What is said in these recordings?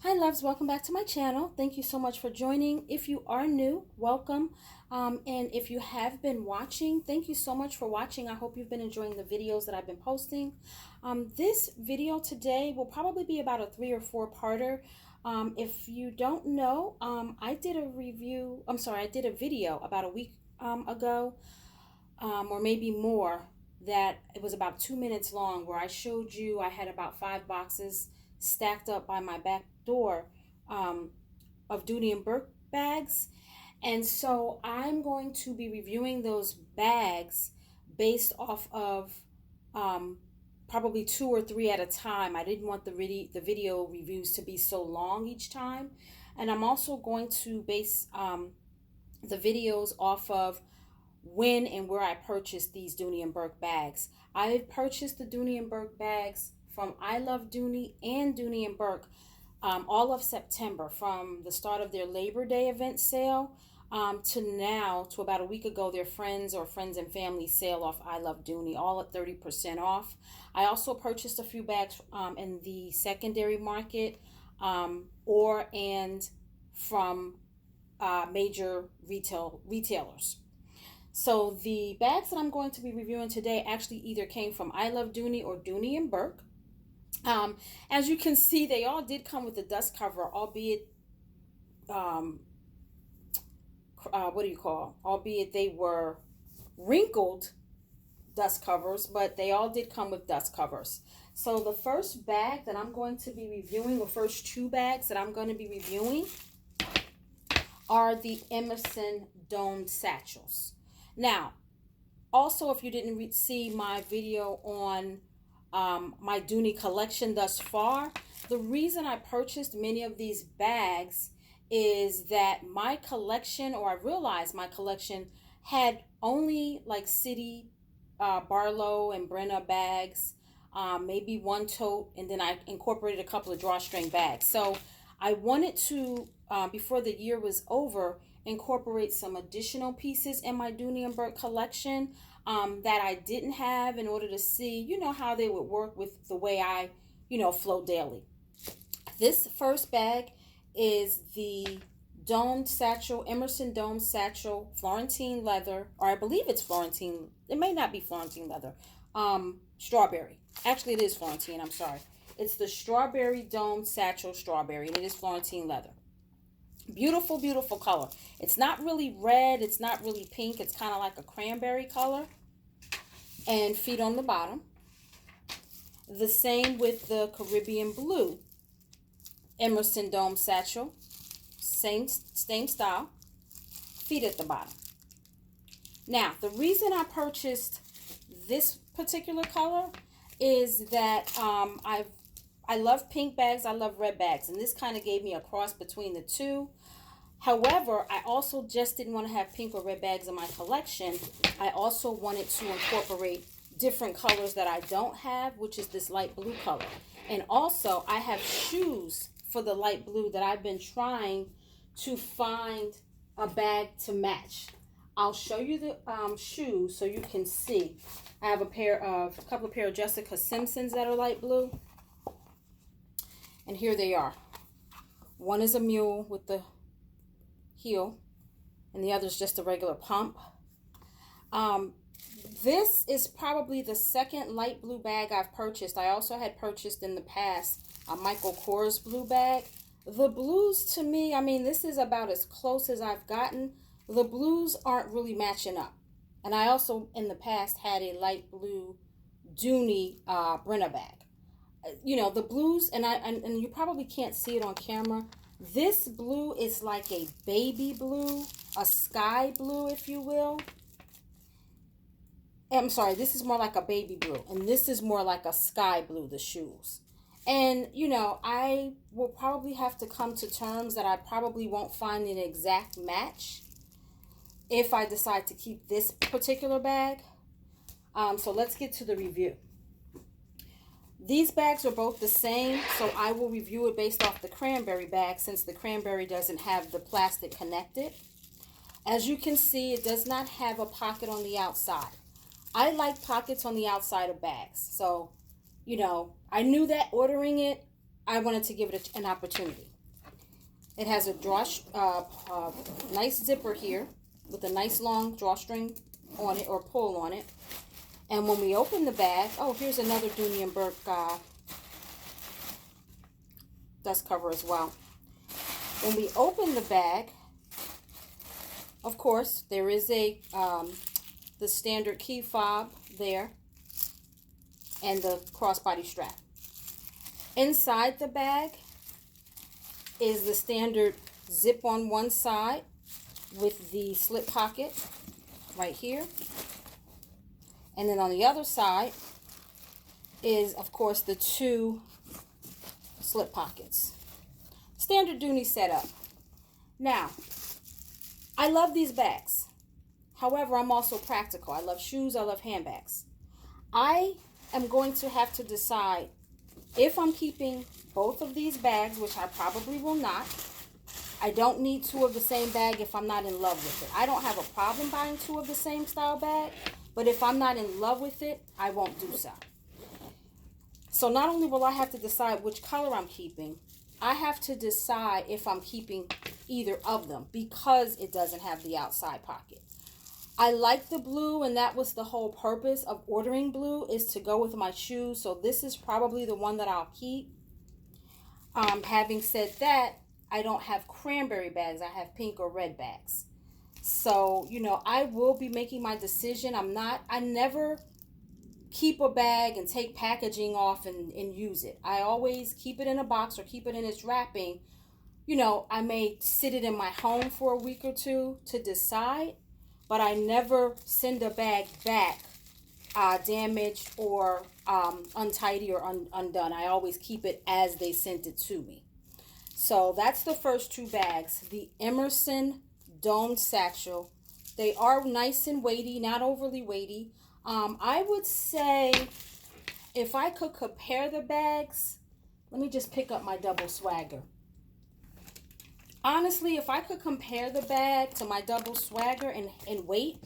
Hi loves, welcome back to my channel. Thank you so much for joining. If you are new, welcome. And if you have been watching, thank you so much for watching. I hope you've been enjoying the videos that I've been posting. This video today will probably be about a 3 or 4 parter. If you don't know, I did a video about a week ago, or maybe more, that it was about 2 minutes long, where I showed you I had about 5 boxes stacked up by my back door, of Dooney and Bourke bags. And so I'm going to be reviewing those bags based off of probably 2 or 3 at a time. I didn't want the video reviews to be so long each time. And I'm also going to base the videos off of when and where I purchased these Dooney and Bourke bags. I purchased the Dooney and Bourke bags from I Love Dooney and Dooney and Bourke all of September, from the start of their Labor Day event sale to now, to about a week ago, their friends and family sale off I Love Dooney, all at 30% off. I also purchased a few bags in the secondary market, and from major retailers. So the bags that I'm going to be reviewing today actually either came from I Love Dooney or Dooney and Bourke. As you can see, they all did come with a dust cover, albeit, albeit they were wrinkled dust covers, but they all did come with dust covers. So the first bag that I'm going to be reviewing, the first 2 bags that I'm going to be reviewing, are the Emerson domed satchels. Now, also, if you didn't see my video on my Dooney collection thus far, the reason I purchased many of these bags is that my collection, or I realized my collection, had only like City, Barlow, and Brenna bags, maybe 1 tote, and then I incorporated a couple of drawstring bags. So I wanted to, before the year was over, incorporate some additional pieces in my Dooney and Bourke collection that I didn't have, in order to see, how they would work with the way I, flow daily. This first bag is the domed satchel, Emerson domed satchel, Florentine leather, or I believe it's Florentine. It may not be Florentine leather. Strawberry. Actually, it is Florentine. I'm sorry. It's the strawberry domed satchel strawberry, and it is Florentine leather. Beautiful, beautiful color. It's not really red. It's not really pink. It's kind of like a cranberry color. And feet on the bottom. The same with the Caribbean blue Emerson dome satchel. Same style. Feet at the bottom. Now, the reason I purchased this particular color is that I love pink bags, I love red bags, and this kind of gave me a cross between the two. However, I also just didn't want to have pink or red bags in my collection. I also wanted to incorporate different colors that I don't have, which is this light blue color. And also, I have shoes for the light blue that I've been trying to find a bag to match. I'll show you the shoes so you can see. I have a couple of pair of Jessica Simpsons that are light blue. And here they are. One is a mule with the heel, and the other is just a regular pump. This is probably the second light blue bag I've purchased. I also had purchased in the past a Michael Kors blue bag. The blues, to me, I mean, this is about as close as I've gotten. The blues aren't really matching up. And I also, in the past, had a light blue Dooney Brenna bag. The blues, and you probably can't see it on camera. This blue is like a baby blue, a sky blue, if you will. I'm sorry, this is more like a baby blue, and this is more like a sky blue, the shoes. And, I will probably have to come to terms that I probably won't find an exact match if I decide to keep this particular bag. So let's get to the review. These bags are both the same, so I will review it based off the cranberry bag, since the cranberry doesn't have the plastic connected. As you can see, it does not have a pocket on the outside. I like pockets on the outside of bags. So, I knew that ordering it. I wanted to give it an opportunity. It has a nice zipper here with a nice long drawstring on it, or pull on it. And when we open the bag, oh, here's another Dooney and Bourke dust cover as well. When we open the bag, of course, there is the standard key fob there and the crossbody strap. Inside the bag is the standard zip on one side with the slip pocket right here. And then on the other side is, of course, the two slip pockets. Standard Dooney setup. Now, I love these bags. However, I'm also practical. I love shoes. I love handbags. I am going to have to decide if I'm keeping both of these bags, which I probably will not. I don't need two of the same bag if I'm not in love with it. I don't have a problem buying two of the same style bag, but if I'm not in love with it, I won't do so. So not only will I have to decide which color I'm keeping, I have to decide if I'm keeping either of them because it doesn't have the outside pocket. I like the blue, and that was the whole purpose of ordering blue, is to go with my shoes. So this is probably the one that I'll keep. Having said that, I don't have cranberry bags. I have pink or red bags. So, you know, I will be making my decision. I never keep a bag and take packaging off and use it. I always keep it in a box or keep it in its wrapping. You know, I may sit it in my home for a week or two to decide, but I never send a bag back damaged or untidy or undone. I always keep it as they sent it to me. So that's the first two bags. The Emerson Dome Satchel. They are nice and weighty, not overly weighty. I would say if I could compare the bags, let me just pick up my double swagger. Honestly, if I could compare the bag to my double swagger in weight,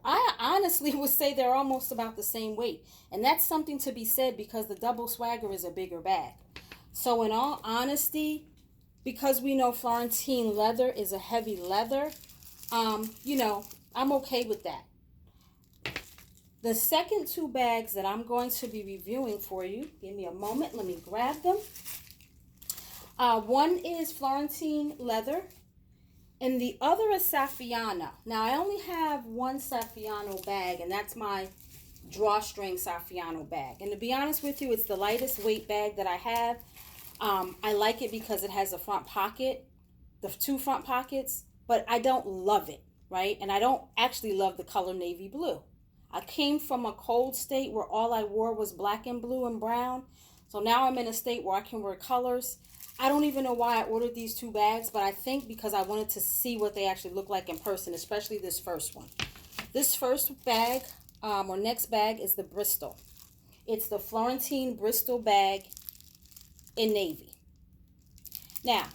I honestly would say they're almost about the same weight. And that's something to be said because the double swagger is a bigger bag. So in all honesty, because we know Florentine leather is a heavy leather, you know, I'm okay with that. The second two bags that I'm going to be reviewing for you, give me a moment, let me grab them. One is Florentine leather, and the other is Saffiano. Now, I only have one Saffiano bag, and that's my drawstring Saffiano bag. And to be honest with you, it's the lightest weight bag that I have. I like it because it has a front pocket, the two front pockets, but I don't love it, right? And I don't actually love the color navy blue. I came from a cold state where all I wore was black and blue and brown. So now I'm in a state where I can wear colors. I don't even know why I ordered these two bags, but I think because I wanted to see what they actually look like in person, especially this first one. This first bag, or next bag, is the Bristol. It's the Florentine Bristol bag in navy. Now,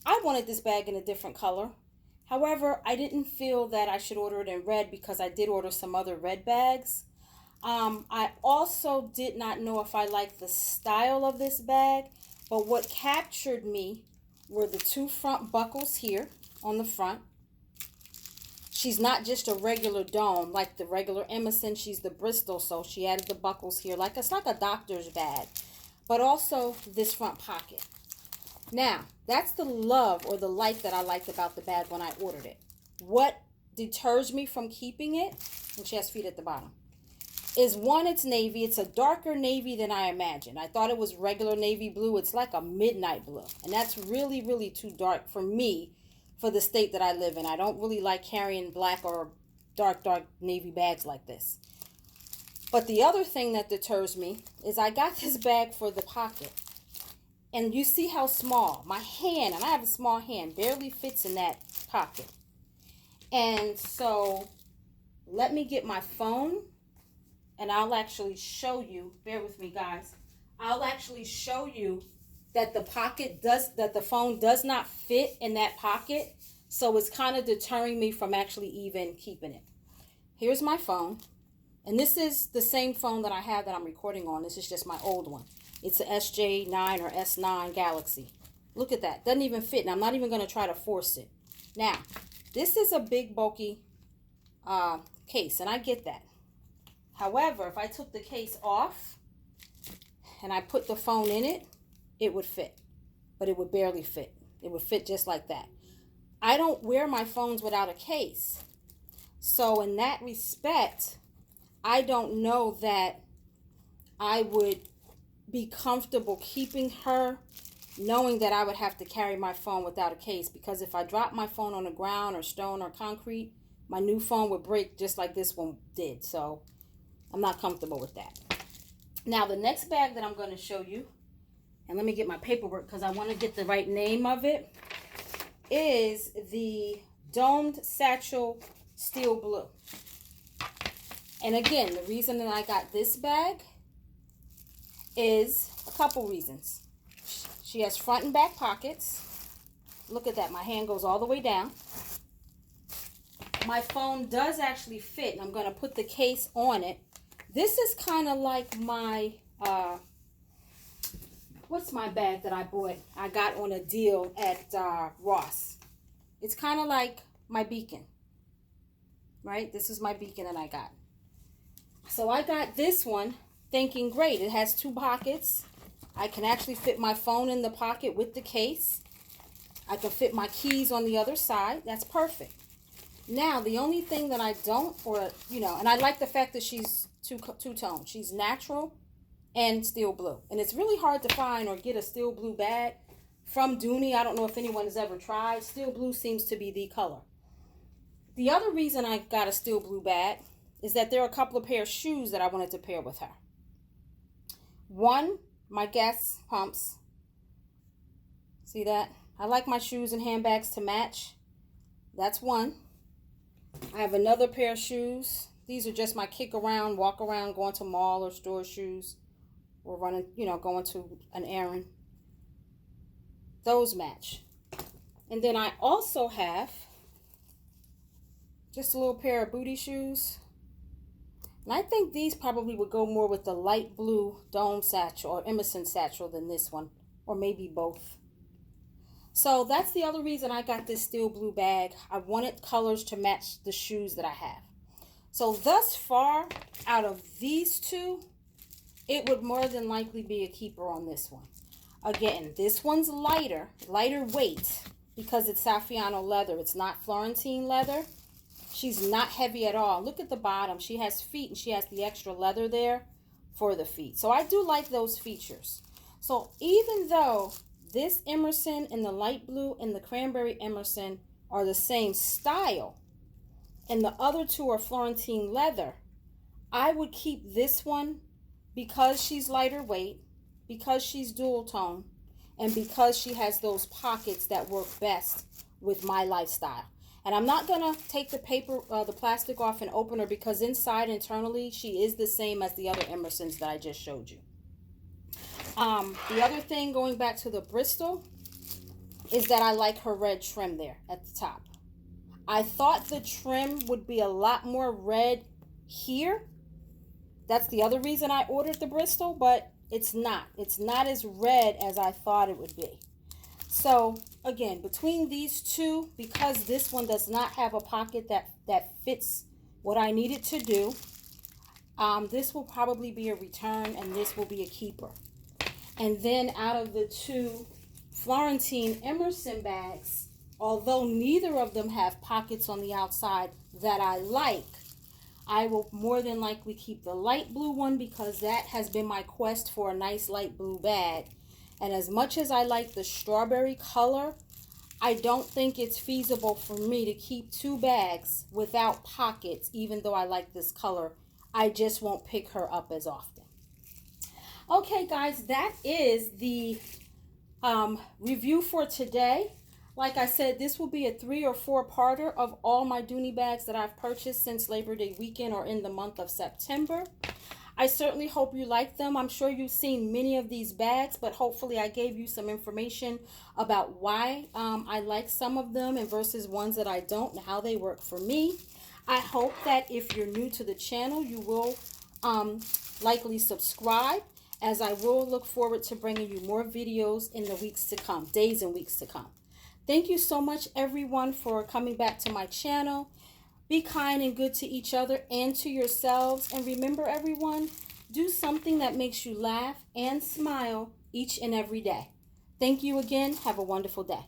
I wanted this bag in a different color. However, I didn't feel that I should order it in red because I did order some other red bags. I also did not know if I liked the style of this bag, but what captured me were the two front buckles here on the front. She's not just a regular dome like the regular Emerson, she's the Bristol, so she added the buckles here. Like it's like a doctor's bag, but also this front pocket. Now, that's the love or the like that I liked about the bag when I ordered it. What deters me from keeping it, and she has feet at the bottom, is one, it's navy. It's a darker navy than I imagined. I thought it was regular navy blue. It's like a midnight blue, and that's really, really too dark for me for the state that I live in. I don't really like carrying black or dark navy bags like this. But the other thing that deters me is I got this bag for the pocket. And you see how small my hand, and I have a small hand, barely fits in that pocket. And so let me get my phone and I'll actually show you, bear with me guys, I'll actually show you that the phone does not fit in that pocket. So it's kind of deterring me from actually even keeping it. Here's my phone. And this is the same phone that I have that I'm recording on. This is just my old one. It's a SJ9 or S9 Galaxy. Look at that. Doesn't even fit. And I'm not even going to try to force it. Now, this is a big, bulky case. And I get that. However, if I took the case off and I put the phone in it, it would fit. But it would barely fit. It would fit just like that. I don't wear my phones without a case. So in that respect, I don't know that I would be comfortable keeping her, knowing that I would have to carry my phone without a case, because if I drop my phone on the ground or stone or concrete, my new phone would break just like this one did. So I'm not comfortable with that. Now the next bag that I'm going to show you, and let me get my paperwork because I want to get the right name of it, is the Domed Satchel Steel Blue. And again, the reason that I got this bag is a couple reasons. She has front and back pockets. Look at that. My hand goes all the way down. My phone does actually fit, and I'm going to put the case on it. This is kind of like my, what's my bag that I bought? I got on a deal at Ross. It's kind of like my Beacon, right? This is my Beacon that I got. So I got this one thinking, great, it has 2 pockets. I can actually fit my phone in the pocket with the case. I can fit my keys on the other side. That's perfect. Now, the only thing that I don't, or, you know, and I like the fact that she's two-tone. She's natural and steel blue. And it's really hard to find or get a steel blue bag from Dooney. I don't know if anyone has ever tried. Steel blue seems to be the color. The other reason I got a steel blue bag is that there are a couple of pair of shoes that I wanted to pair with her. One, my gas pumps. See that? I like my shoes and handbags to match. That's one. I have another pair of shoes. These are just my kick around, walk around, going to mall or store shoes, or running, you know, going to an errand. Those match. And then I also have just a little pair of booty shoes. And I think these probably would go more with the light blue dome satchel or Emerson satchel than this one, or maybe both. So that's the other reason I got this steel blue bag. I wanted colors to match the shoes that I have. So thus far, out of these two, it would more than likely be a keeper on this one. Again, this one's lighter weight, because it's Saffiano leather. It's not Florentine leather. She's not heavy at all. Look at the bottom. She has feet, and she has the extra leather there for the feet. So I do like those features. So even though this Emerson and the light blue and the cranberry Emerson are the same style, and the other two are Florentine leather, I would keep this one because she's lighter weight, because she's dual tone, and because she has those pockets that work best with my lifestyle. And I'm not going to take the plastic off and open her, because inside, internally, she is the same as the other Emersons that I just showed you. The other thing, going back to the Bristol, is that I like her red trim there at the top. I thought the trim would be a lot more red here. That's the other reason I ordered the Bristol, but it's not. It's not as red as I thought it would be. So again, between these two, because this one does not have a pocket that fits what I need it to do, this will probably be a return, and this will be a keeper. And then out of the two Florentine Emerson bags, although neither of them have pockets on the outside that I like, I will more than likely keep the light blue one, because that has been my quest for a nice light blue bag. And as much as I like the strawberry color, I don't think it's feasible for me to keep 2 bags without pockets, even though I like this color. I just won't pick her up as often. Okay, guys, that is the review for today. Like I said, this will be a 3 or 4-parter of all my Dooney bags that I've purchased since Labor Day weekend or in the month of September. I certainly hope you like them. I'm sure you've seen many of these bags, but hopefully I gave you some information about why I like some of them and versus ones that I don't, and how they work for me. I hope that if you're new to the channel, you will likely subscribe. as I will look forward to bringing you more videos in the weeks to come, days and weeks to come. Thank you so much, everyone, for coming back to my channel. Be kind and good to each other and to yourselves. And remember, everyone, do something that makes you laugh and smile each and every day. Thank you again. Have a wonderful day.